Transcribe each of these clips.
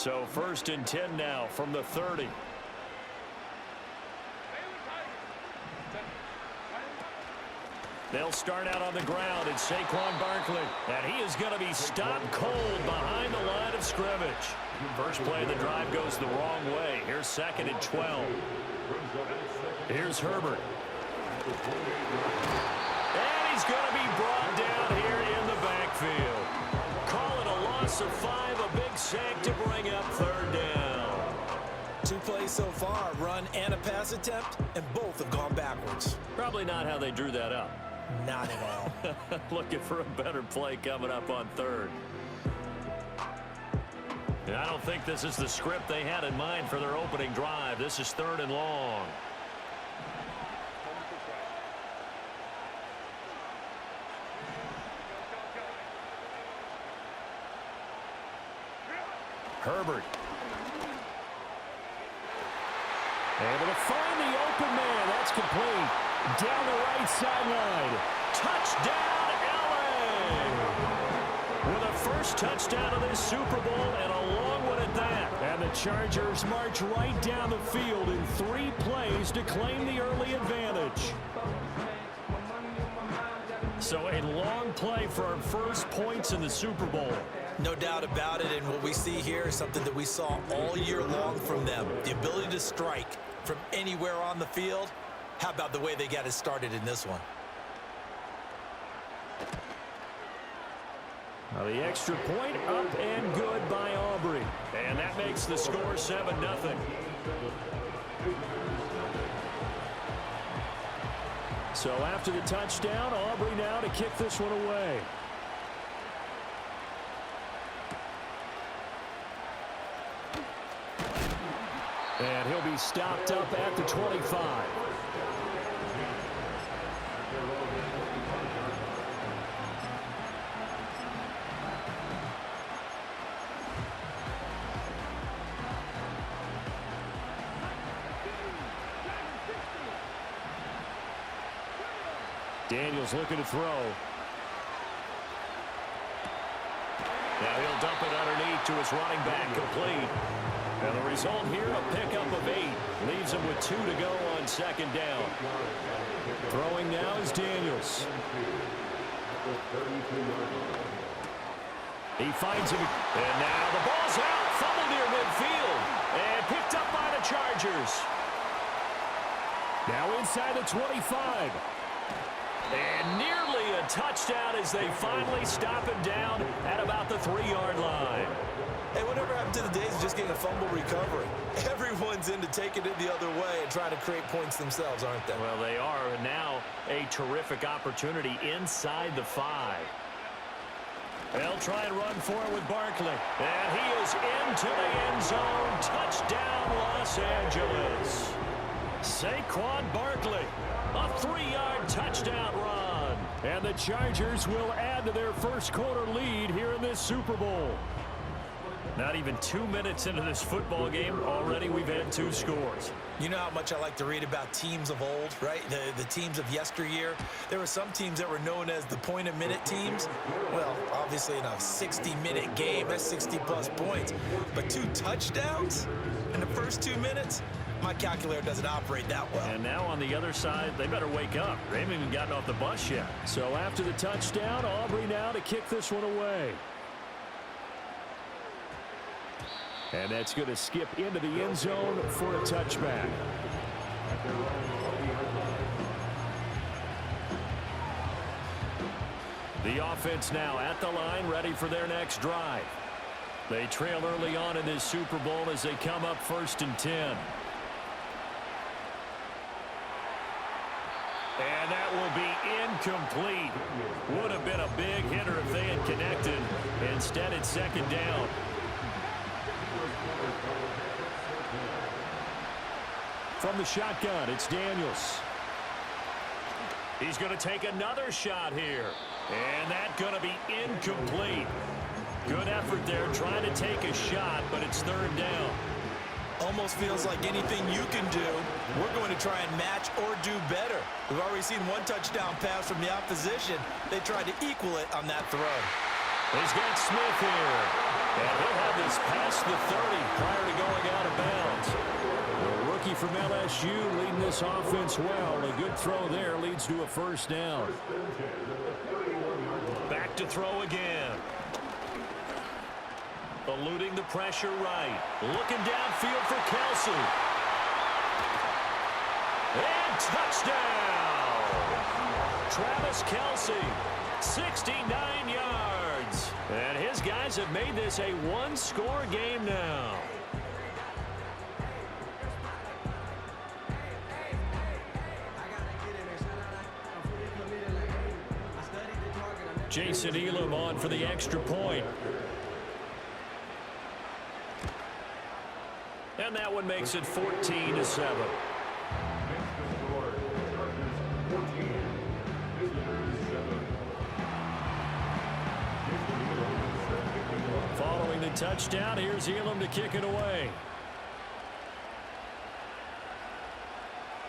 So 1st and 10 now from the 30. They'll start out on the ground. It's Saquon Barkley. And he is going to be stopped cold behind the line of scrimmage. First play of the drive goes the wrong way. Here's 2nd and 12. Here's Herbert. And he's going to be brought down here in the backfield. Call it a loss of 5, a big sack to bring up 3rd down. 2 plays so far, run and a pass attempt, and both have gone backwards. Probably not how they drew that up. Not at all. Looking for a better play coming up on 3rd. And I don't think this is the script they had in mind for their opening drive. This is 3rd and long. Herbert. Able to find the open man. That's complete. Down the right sideline. Touchdown, LA! With a first touchdown of this Super Bowl and a long one at that. And the Chargers march right down the field in 3 plays to claim the early advantage. So a long play for our first points in the Super Bowl. No doubt about it, and what we see here is something that we saw all year long from them. The ability to strike from anywhere on the field. How about the way they got it started in this one? Now the extra point up and good by Aubrey. And that makes the score 7-0. So after the touchdown, Aubrey now to kick this one away. And he'll be stopped up at the 25. Daniels looking to throw. Now he'll dump it underneath to his running back, complete. And the result here, a pickup of 8. Leaves him with 2 to go on 2nd down. Throwing now is Daniels. He finds him. And now the ball's out. Fumble near midfield. And picked up by the Chargers. Now inside the 25. And nearly a touchdown as they finally stop him down at about the 3-yard line. Hey, whatever happened to the days of just getting a fumble recovery? Everyone's into taking it the other way and trying to create points themselves, aren't they? Well, they are. And now a terrific opportunity inside the 5. They'll try and run for it with Barkley. And he is into the end zone. Touchdown, Los Angeles. Saquon Barkley. A 3-yard touchdown run. And the Chargers will add to their first quarter lead here in this Super Bowl. Not even 2 minutes into this football game, already we've had 2 scores. You know how much I like to read about teams of old, right? The teams of yesteryear. There were some teams that were known as the point-a-minute teams. Well, obviously in a 60-minute game, that's 60-plus points. But 2 touchdowns in the first 2 minutes? My calculator doesn't operate that well. And now on the other side, they better wake up. They haven't even gotten off the bus yet. So after the touchdown, Aubrey now to kick this one away. And that's going to skip into the end zone for a touchback. The offense now at the line, ready for their next drive. They trail early on in this Super Bowl as they come up 1st and 10. And that will be incomplete. Would have been a big hitter if they had connected. Instead, it's 2nd down. From the shotgun, it's Daniels. He's going to take another shot here. And that's going to be incomplete. Good effort there trying to take a shot, but it's 3rd down. Almost feels like anything you can do, we're going to try and match or do better. We've already seen 1 touchdown pass from the opposition. They tried to equal it on that throw. He's got Smith here. And he'll have this past the 30 prior to going out of bounds. The rookie from LSU leading this offense well. A good throw there leads to a first down. Back to throw again. Eluding the pressure right. Looking downfield for Kelsey. And touchdown! Travis Kelsey, 69 yards. And his guys have made this a one-score game now. Jason Elam on for the extra point. And that one makes it 14-7. Following the touchdown, here's Elam to kick it away.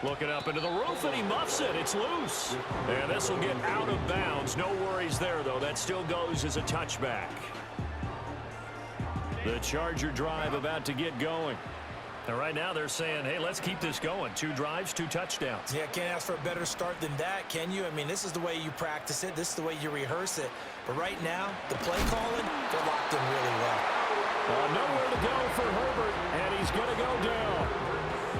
Looking up into the roof, and he muffs it. It's loose. And this will get out of bounds. No worries there, though. That still goes as a touchback. The Charger drive about to get going. And right now they're saying, hey, let's keep this going. 2 drives, 2 touchdowns. Yeah, can't ask for a better start than that, can you? I mean, this is the way you practice it. This is the way you rehearse it. But right now, the play calling, they're locked in really well. Nowhere to go for Herbert, and he's going to go down.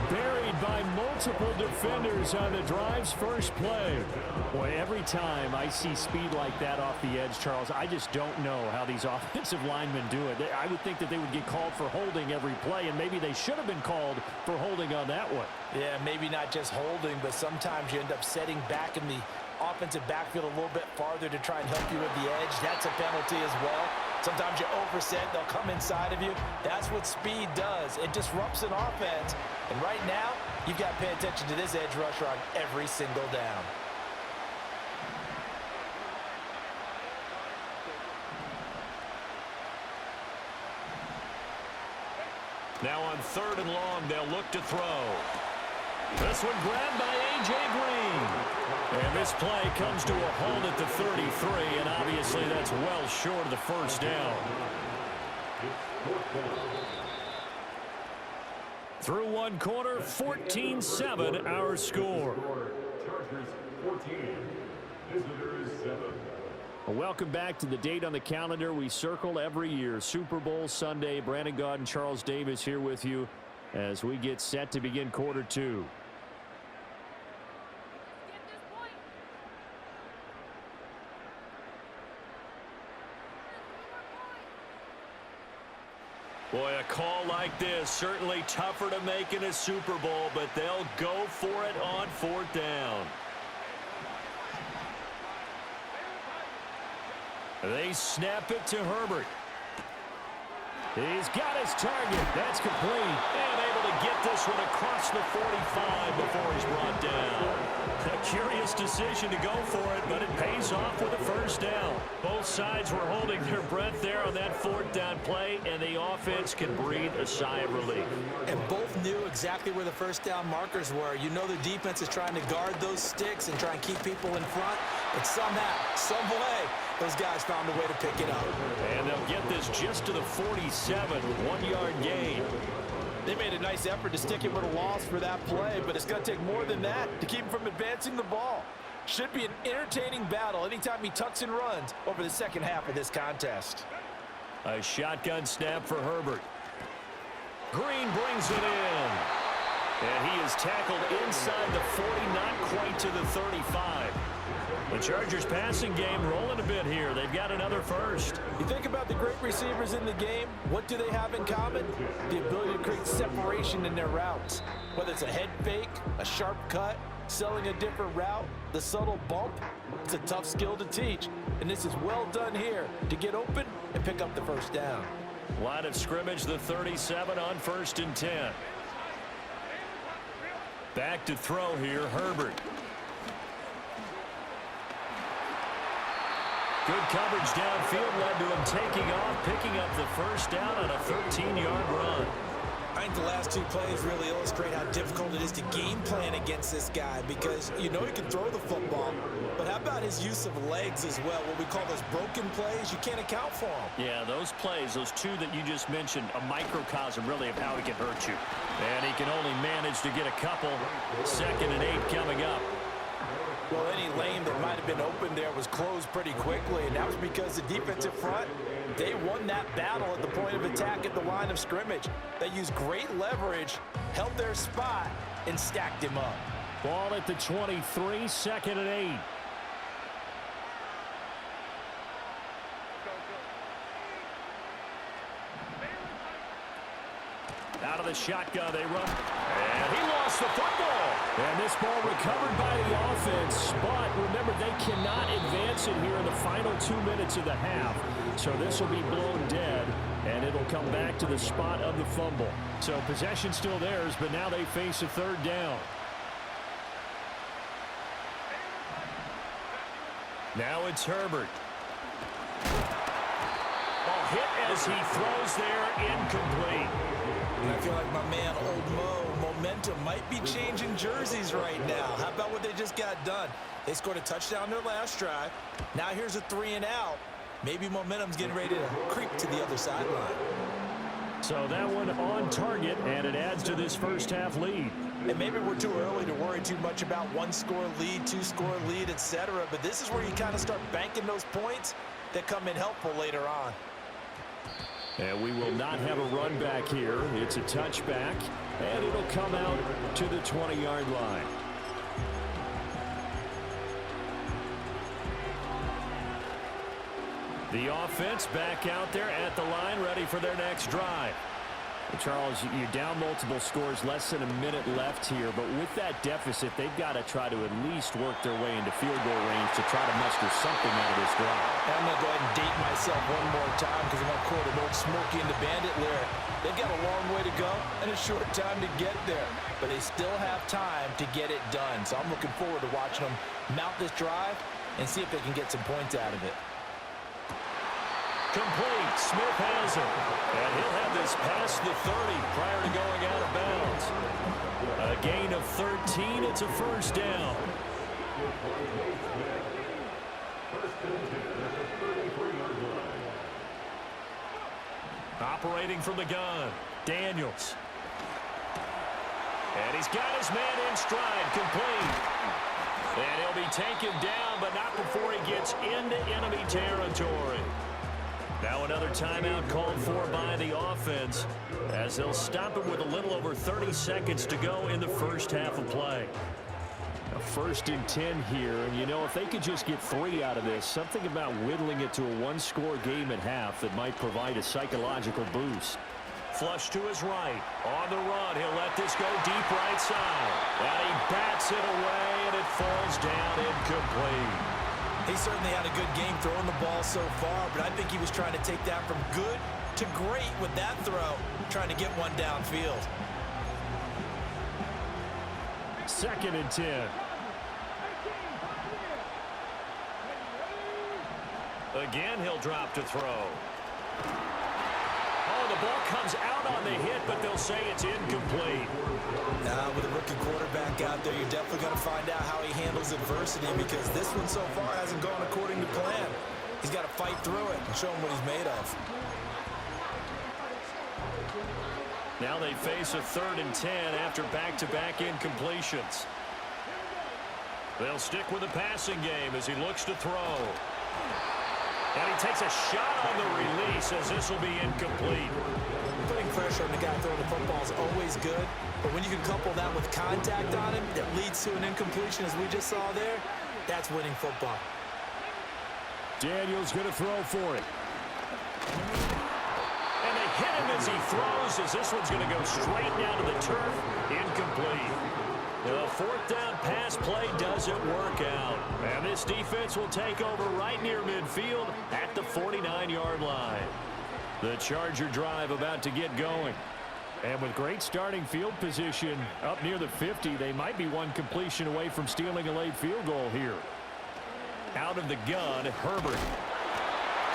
Buried by multiple defenders on the drive's first play. Boy, every time I see speed like that off the edge, Charles, I just don't know how these offensive linemen do it. I would think that they would get called for holding every play, and maybe they should have been called for holding on that one. Yeah, maybe not just holding, but sometimes you end up setting back in the offensive backfield a little bit farther to try and help you with the edge. That's a penalty as well. Sometimes you overset, they'll come inside of you. That's what speed does. It disrupts an offense. And right now, you've got to pay attention to this edge rusher on every single down. Now on 3rd and long, they'll look to throw. This one grabbed by A.J. Green. And this play comes to a halt at the 33, and obviously that's well short of the first down. Through one quarter, 14-7 our score. Chargers 14, visitors 7. Welcome back to the date on the calendar we circle every year. Super Bowl Sunday. Brandon Gaud and Charles Davis here with you as we get set to begin quarter 2. Boy, a call like this, certainly tougher to make in a Super Bowl, but they'll go for it on 4th down. They snap it to Herbert. He's got his target. That's complete. And able to get this one across the 45 before he's brought down. A curious decision to go for it, but it pays off with a first down. Both sides were holding their breath there on that 4th down play, and the offense can breathe a sigh of relief. And both knew exactly where the first down markers were. You know the defense is trying to guard those sticks and try and keep people in front. But somehow, some way, those guys found a way to pick it up. And they'll get this just to the 47, 1-yard gain. They made a nice effort to stick him with a loss for that play, but it's going to take more than that to keep him from advancing the ball. Should be an entertaining battle anytime he tucks and runs over the second half of this contest. A shotgun snap for Herbert. Green brings it in. And he is tackled inside the 40, not quite to the 35. The Chargers passing game rolling a bit here. They've got another first. You think about the great receivers in the game, what do they have in common? The ability to create separation in their routes. Whether it's a head fake, a sharp cut, selling a different route, the subtle bump, it's a tough skill to teach. And this is well done here to get open and pick up the first down. Line of scrimmage, the 37 on 1st and 10. Back to throw here, Herbert. Good coverage downfield led to him taking off, picking up the first down on a 13-yard run. I think the last two plays really illustrate how difficult it is to game plan against this guy because you know he can throw the football, but how about his use of legs as well? What we call those broken plays, you can't account for them. Yeah, those plays, those two that you just mentioned, a microcosm really of how he can hurt you. And he can only manage to get a couple. 2nd and 8 coming up. Well, any lane that might have been open there was closed pretty quickly, and that was because the defensive front, they won that battle at the point of attack at the line of scrimmage. They used great leverage, held their spot, and stacked him up. Ball at the 23, 2nd and 8. Out of the shotgun, they run. And he lost the football. And this ball recovered by the offense. But remember, they cannot advance it here in the final 2 minutes of the half. So this will be blown dead, and it'll come back to the spot of the fumble. So possession still theirs, but now they face a 3rd down. Now it's Herbert. Ball hit as he throws there, incomplete. And I feel like my man, Old Mo, momentum might be changing jerseys right now. How about what they just got done? They scored a touchdown their last drive. Now here's a 3 and out. Maybe momentum's getting ready to creep to the other sideline. So that one on target, and it adds to this first half lead. And maybe we're too early to worry too much about 1-score lead, 2-score lead, etc. But this is where you kind of start banking those points that come in helpful later on. And we will not have a run back here. It's a touchback, and it'll come out to the 20-yard line. The offense back out there at the line, ready for their next drive. Charles, you're down multiple scores, less than a minute left here, but with that deficit, they've got to try to at least work their way into field goal range to try to muster something out of this drive. I'm going to go ahead and date myself one more time because I'm going to quote an old Smokey and the Bandit lyric. They've got a long way to go and a short time to get there, but they still have time to get it done. So I'm looking forward to watching them mount this drive and see if they can get some points out of it. Complete. Smith has it. And he'll have this past the 30 prior to going out of bounds. A gain of 13. It's a first down. Operating from the gun, Daniels. And he's got his man in stride, complete. And he'll be taken down, but not before he gets into enemy territory. Now another timeout called for by the offense as they'll stop it with a little over 30 seconds to go in the first half of play. A 1st and 10 here, and you know, if they could just get 3 out of this, something about whittling it to a 1-score game at half that might provide a psychological boost. Flush to his right. On the run, he'll let this go deep right side. And he bats it away, and it falls down incomplete. He certainly had a good game throwing the ball so far, but I think he was trying to take that from good to great with that throw, trying to get one downfield. 2nd and 10. Again, he'll drop to throw. Oh, the ball comes out on the hit, but they'll say it's incomplete. Now, with a rookie quarterback out there, you're definitely going to find out how he handles adversity because this one so far hasn't gone according to plan. He's got to fight through it and show him what he's made of. Now they face a 3rd and 10 after back-to-back incompletions. They'll stick with the passing game as he looks to throw. And he takes a shot on the release as this will be incomplete. Putting pressure on the guy throwing the football is always good, but when you can couple that with contact on him that leads to an incompletion as we just saw there, that's winning football. Daniels going to throw for it. And they hit him as he throws as this one's going to go straight down to the turf. Incomplete. The 4th down pass play doesn't work out. And this defense will take over right near midfield at the 49-yard line. The Charger drive about to get going. And with great starting field position up near the 50, they might be one completion away from stealing a late field goal here. Out of the gun, Herbert.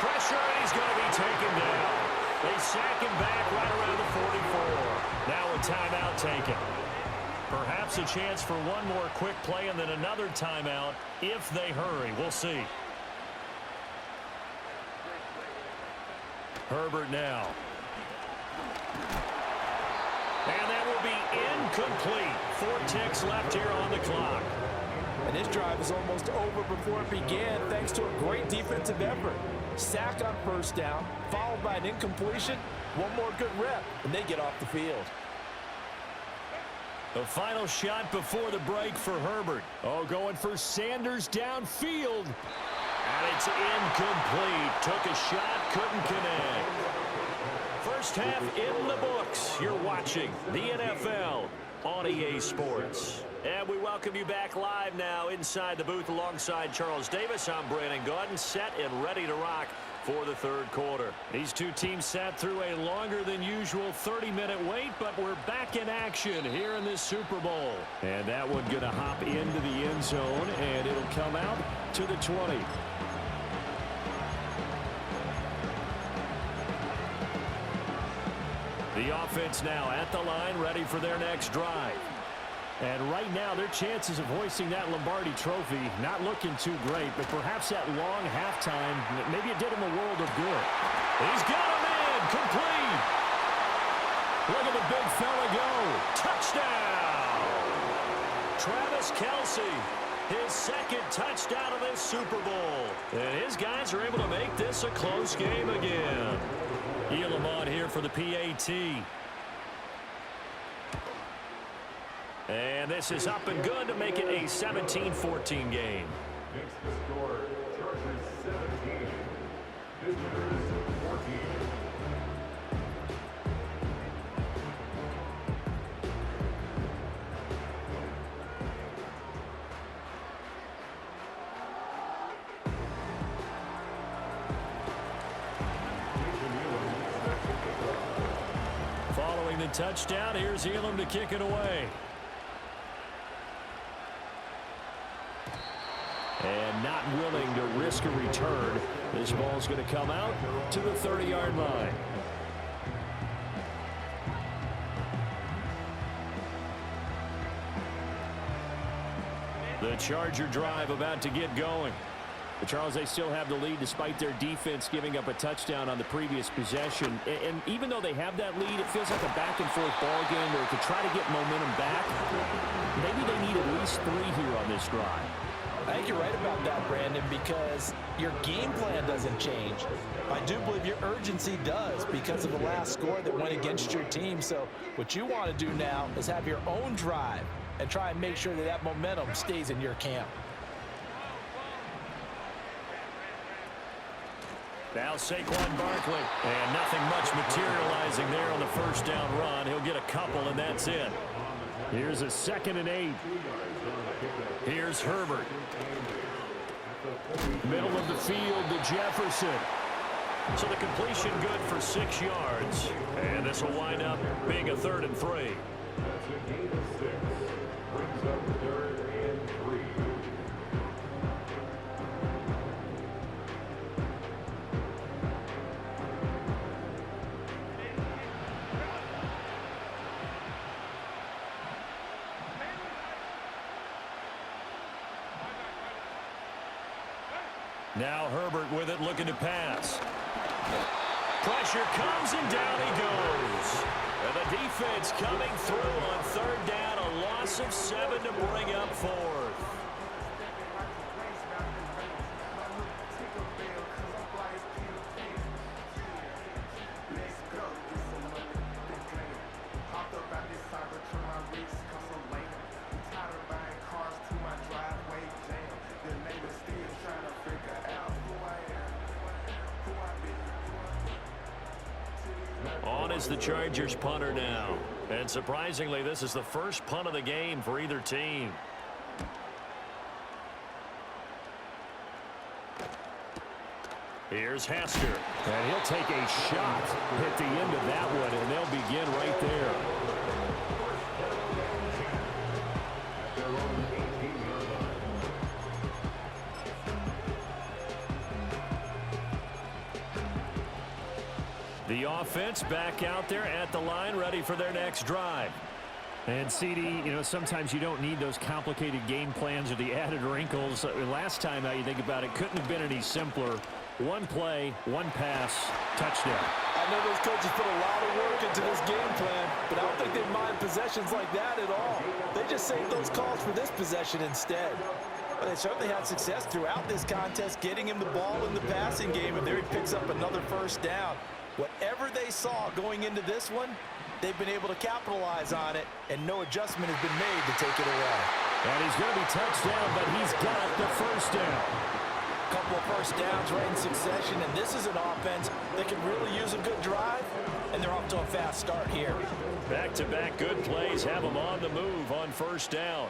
Pressure, and he's going to be taken down. They sack him back right around the 44. Now timeout taken. Perhaps a chance for one more quick play and then another timeout if they hurry. We'll see. Herbert now. And that will be incomplete. 4 ticks left here on the clock. And this drive is almost over before it began thanks to a great defensive effort. Sack on first down, followed by an incompletion. One more good rep, and they get off the field. The final shot before the break for Herbert. Oh, going for Sanders downfield. And it's incomplete. Took a shot, couldn't connect. First half in the books. You're watching the NFL on EA Sports. And we welcome you back live now inside the booth alongside Charles Davis. I'm Brandon Gaudin, set and ready to rock for the third quarter. These two teams sat through a longer than usual 30-minute wait, but we're back in action here in this Super Bowl. And that one going to hop into the end zone, and it'll come out to the 20. The offense now at the line, ready for their next drive. And right now, their chances of hoisting that Lombardi trophy not looking too great, but perhaps that long halftime, maybe it did him a world of good. He's got him in, complete. Look at the big fella go. Touchdown. Travis Kelce, his second touchdown of this Super Bowl. And his guys are able to make this a close game again. Elam on here for the PAT. And this is up and good to make it a 17-14 game. Next to score, Chargers 17, visitors 14. Following the touchdown, here's Elam to kick it away. And not willing to risk a return. This ball's going to come out to the 30-yard line. The Charger drive about to get going. But Charles, they still have the lead despite their defense giving up a touchdown on the previous possession. And even though they have that lead, it feels like a back-and-forth ball game where to try to get momentum back, maybe they need at least 3 here on this drive. I think you're right about that, Brandon, because your game plan doesn't change. I do believe your urgency does because of the last score that went against your team. So what you want to do now is have your own drive and try and make sure that that momentum stays in your camp. Now Saquon Barkley. And nothing much materializing there on the first down run. He'll get a couple, and that's it. Here's a 2nd and 8. Here's Herbert. Middle of the field to Jefferson. So the completion good for 6 yards. And this will wind up being a 3rd and 3. That's a gain of 6. Brings up 3rd and 3. Now Herbert with it, looking to pass. Pressure comes, and down he goes. And the defense coming through on 3rd down, a loss of 7 to bring up 4th. On is the Chargers punter now. And surprisingly, this is the first punt of the game for either team. Here's Hester. And he'll take a shot at the end of that one, and they'll begin right there. The the offense back out there at the line, ready for their next drive. And CD, you know, sometimes you don't need those complicated game plans or the added wrinkles. Last time, now you think about it, couldn't have been any simpler. One play, one pass, touchdown. I know those coaches put a lot of work into this game plan, but I don't think they mind possessions like that at all. They just saved those calls for this possession instead. But they certainly had success throughout this contest, getting him the ball in the passing game, and there he picks up another first down. Whatever they saw going into this one, they've been able to capitalize on it, and no adjustment has been made to take it away. And he's going to be touched down, but he's got the first down. A couple of first downs right in succession, and this is an offense that can really use a good drive, and they're off to a fast start here. Back-to-back good plays have them on the move on first down.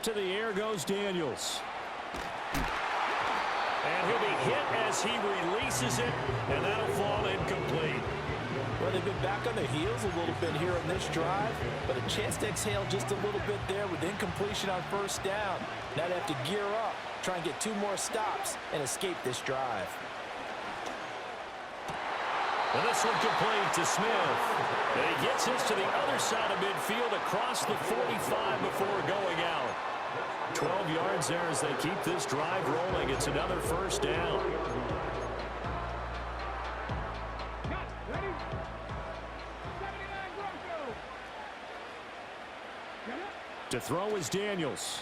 To the air goes Daniels. And he'll be hit as he releases it, and that'll fall incomplete. Well, they've been back on their heels a little bit here on this drive, but a chance to exhale just a little bit there with incompletion on first down. Now they have to gear up, try and get 2 more stops, and escape this drive. And this one complete to Smith. And he gets this to the other side of midfield across the 45 before going out. 12 yards there as they keep this drive rolling. It's another first down. To throw is Daniels.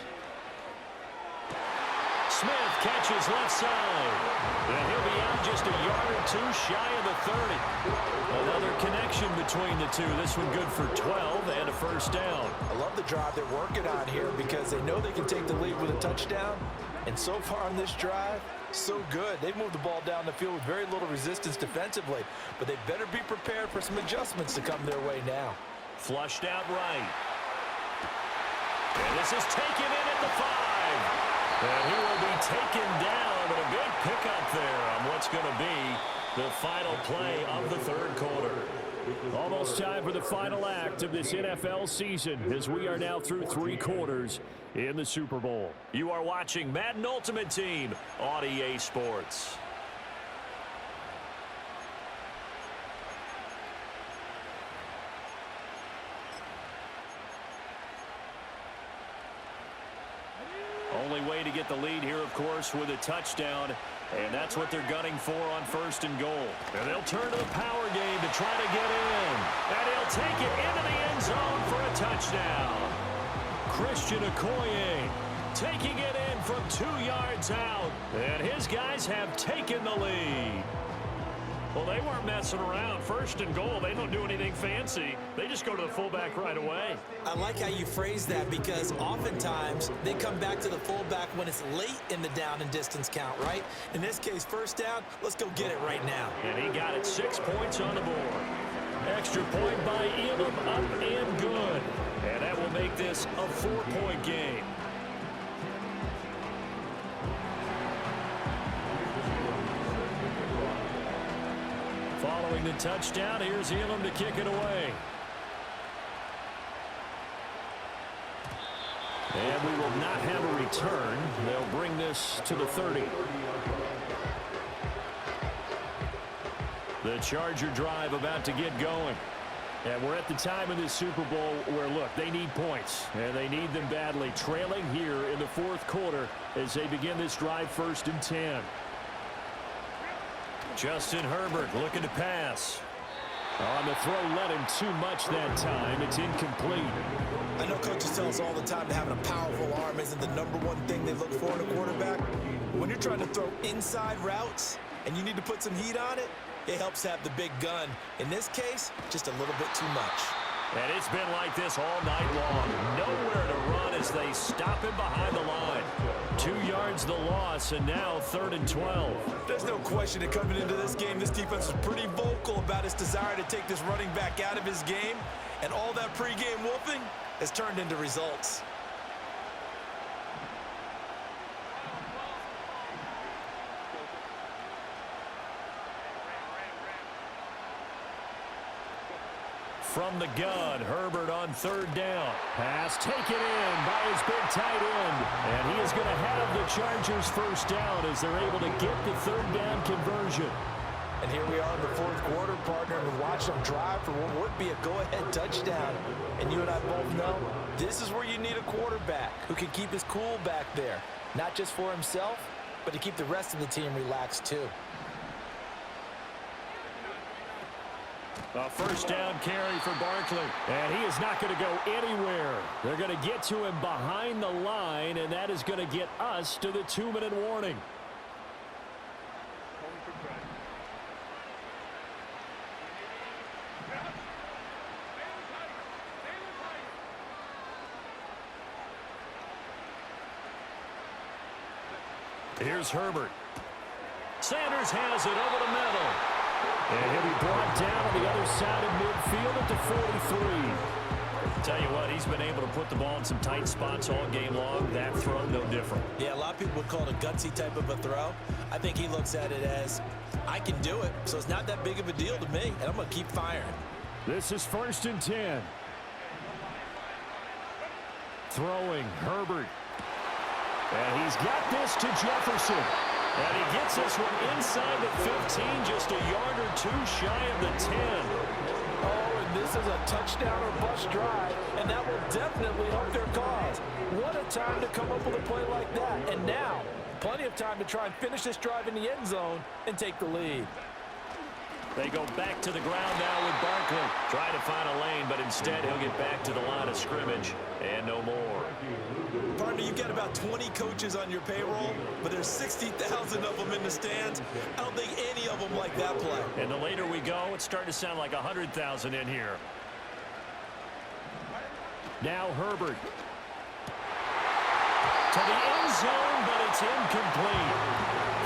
Smith catches left side. And he'll be out just a yard or 2 shy of the 30. Another connection between the two. This one good for 12 and a first down. I love the drive they're working on here because they know they can take the lead with a touchdown. And so far on this drive, so good. They've moved the ball down the field with very little resistance defensively. But they better be prepared for some adjustments to come their way now. Flushed out right. And this is taken in at the 5. And he will be taken down, but a big pickup there on what's going to be the final play of the third quarter. Almost time for the final act of this NFL season as we are now through 3 quarters in the Super Bowl. You are watching Madden Ultimate Team on EA Sports. Only way to get the lead here, of course, with a touchdown. And that's what they're gunning for on first and goal. And they'll turn to the power game to try to get in. And he'll take it into the end zone for a touchdown. Christian Okoye taking it in from 2 yards out. And his guys have taken the lead. Well, they weren't messing around. First and goal, they don't do anything fancy. They just go to the fullback right away. I like how you phrase that because oftentimes they come back to the fullback when it's late in the down and distance count, right? In this case, first down, let's go get it right now. And he got it 6 points on the board. Extra point by Elam, up and good. And that will make this a 4-point game. Following the touchdown, here's Elam to kick it away. And we will not have a return. They'll bring this to the 30. The Charger drive about to get going. And we're at the time of this Super Bowl where, look, they need points. And they need them badly. Trailing here in the 4th quarter as they begin this drive 1st and 10. Justin Herbert looking to pass. On the throw, let him too much that time. It's incomplete. I know coaches tell us all the time that having a powerful arm isn't the #1 thing they look for in a quarterback. When you're trying to throw inside routes and you need to put some heat on it, it helps have the big gun. In this case, just a little bit too much. And it's been like this all night long. Nowhere to run as they stop him behind the line. 2 yards the loss, and now 3rd and 12. There's no question that coming into this game, this defense was pretty vocal about its desire to take this running back out of his game. And all that pregame whooping has turned into results. from the gun. Herbert on third down. Pass taken in by his big tight end. And he is going to have the Chargers first down as they're able to get the third down conversion. And here we are in the fourth quarter, partner, and watch them drive for what would be a go-ahead touchdown. And you and I both know this is where you need a quarterback who can keep his cool back there. Not just for himself, but to keep the rest of the team relaxed too. A first down carry for Barkley. And he is not going to go anywhere. They're going to get to him behind the line, and that is going to get us to the 2-minute warning. Here's Herbert. Sanders has it over the middle. And he'll be brought down on the other side of midfield at the 43. Tell you what, he's been able to put the ball in some tight spots all game long. That throw, no different. Yeah, a lot of people would call it a gutsy type of a throw. I think he looks at it as, I can do it, so it's not that big of a deal to me, and I'm going to keep firing. This is 1st and 10. Throwing, Herbert. And he's got this to Jefferson. And he gets this one inside the 15, just a yard or two shy of the 10. Oh, and this is a touchdown or bust drive, and that will definitely help their cause. What a time to come up with a play like that. And now, plenty of time to try and finish this drive in the end zone and take the lead. They go back to the ground now with Barkley. Trying to find a lane, but instead he'll get back to the line of scrimmage and no more. Partner, you've got about 20 coaches on your payroll, but there's 60,000 of them in the stands. I don't think any of them like that play. And the later we go, it's starting to sound like 100,000 in here. Now Herbert. To the end zone, but it's incomplete.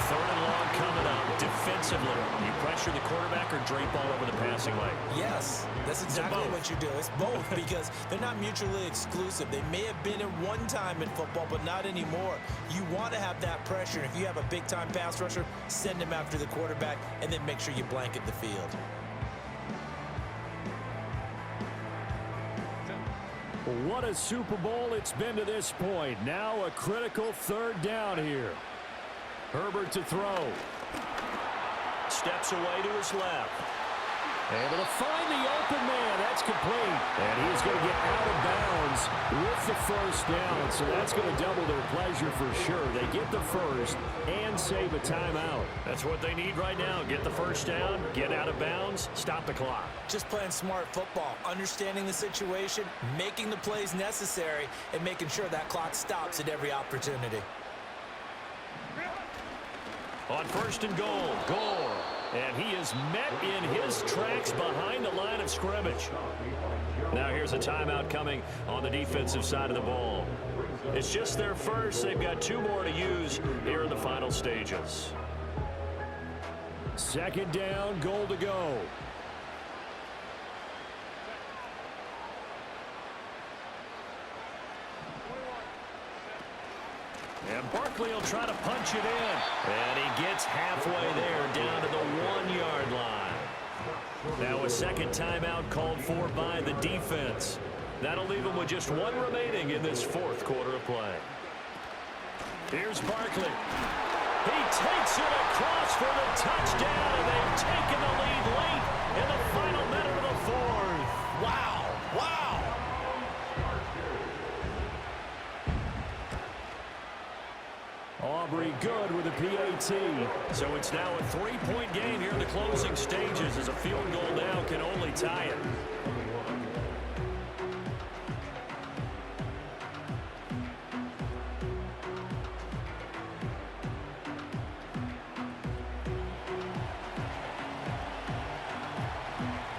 3rd and long coming up. Defensively, you pressure the quarterback or drape all over the passing lane? Yes, that's exactly what you do. It's both because they're not mutually exclusive. They may have been at one time in football, but not anymore. You want to have that pressure. If you have a big-time pass rusher, send him after the quarterback, and then make sure you blanket the field. What a Super Bowl it's been to this point. Now a critical 3rd down here. Herbert to throw. Steps away to his left. Able to find the open man. That's complete. And he's going to get out of bounds with the first down. So that's going to double their pleasure for sure. They get the first and save a timeout. That's what they need right now. Get the first down, get out of bounds, stop the clock. Just playing smart football, understanding the situation, making the plays necessary, and making sure that clock stops at every opportunity. On 1st and goal, Gore. And he is met in his tracks behind the line of scrimmage. Now here's a timeout coming on the defensive side of the ball. It's just their first. They've got 2 more to use here in the final stages. 2nd down, goal to go. And Barkley will try to punch it in. And he gets halfway there down to the 1-yard line. Now a second timeout called for by the defense. That'll leave them with just 1 remaining in this 4th quarter of play. Here's Barkley. He takes it across for the touchdown, and they've taken the lead late in the final minute of the 4th. Wow! Wow! Aubrey good with a PAT. So it's now a 3-point game here in the closing stages as a field goal now can only tie it.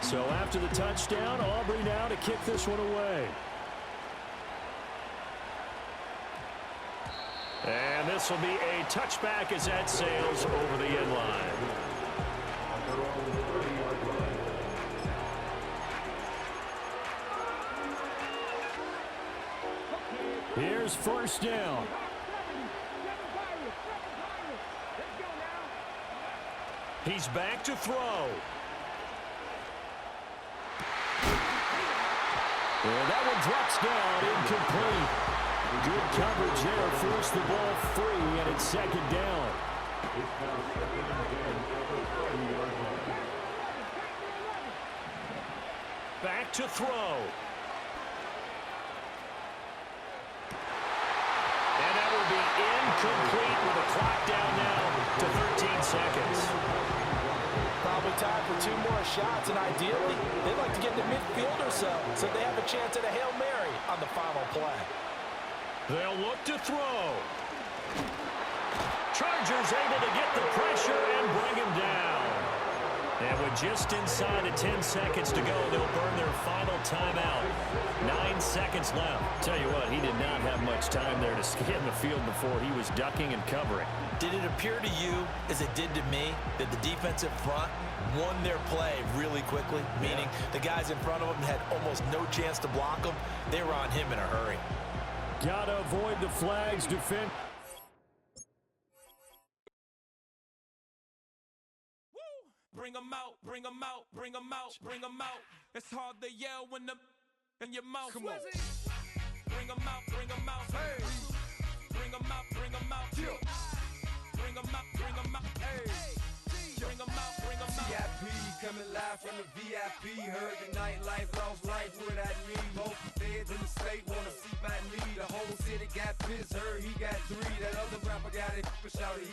So after the touchdown, Aubrey now to kick this one away. And this will be a touchback as that sails over the end line. Here's 1st down. He's back to throw. And that one drops down, incomplete. Good coverage there, forced the ball free, and it's second down. Back to throw. And that will be incomplete with the clock down now to 13 seconds. Probably time for 2 more shots, and ideally, they'd like to get to midfield or so they have a chance at a Hail Mary on the final play. They'll look to throw. Chargers able to get the pressure and bring him down. And with just inside of 10 seconds to go, they'll burn their final timeout. 9 seconds left. Tell you what, he did not have much time there to scan the field before he was ducking and covering. Did it appear to you, as it did to me, that the defensive front won their play really quickly? Meaning the guys in front of him had almost no chance to block him. They were on him in a hurry. Gotta avoid the flags, defend. Bring them out, bring them out, bring them out, bring them out. It's hard to yell when the in your mouth. Come on. Bring them out, bring them out. Hey. Bring them out, bring them out. Bring them out, bring them out. Hey. Bring them out, bring them out. VIP coming live from the VIP. Heard the nightlife, lost life without me. Both feds in the state wanna see by me. The whole city got pissed, heard he got 3. That other rapper got it for shouty.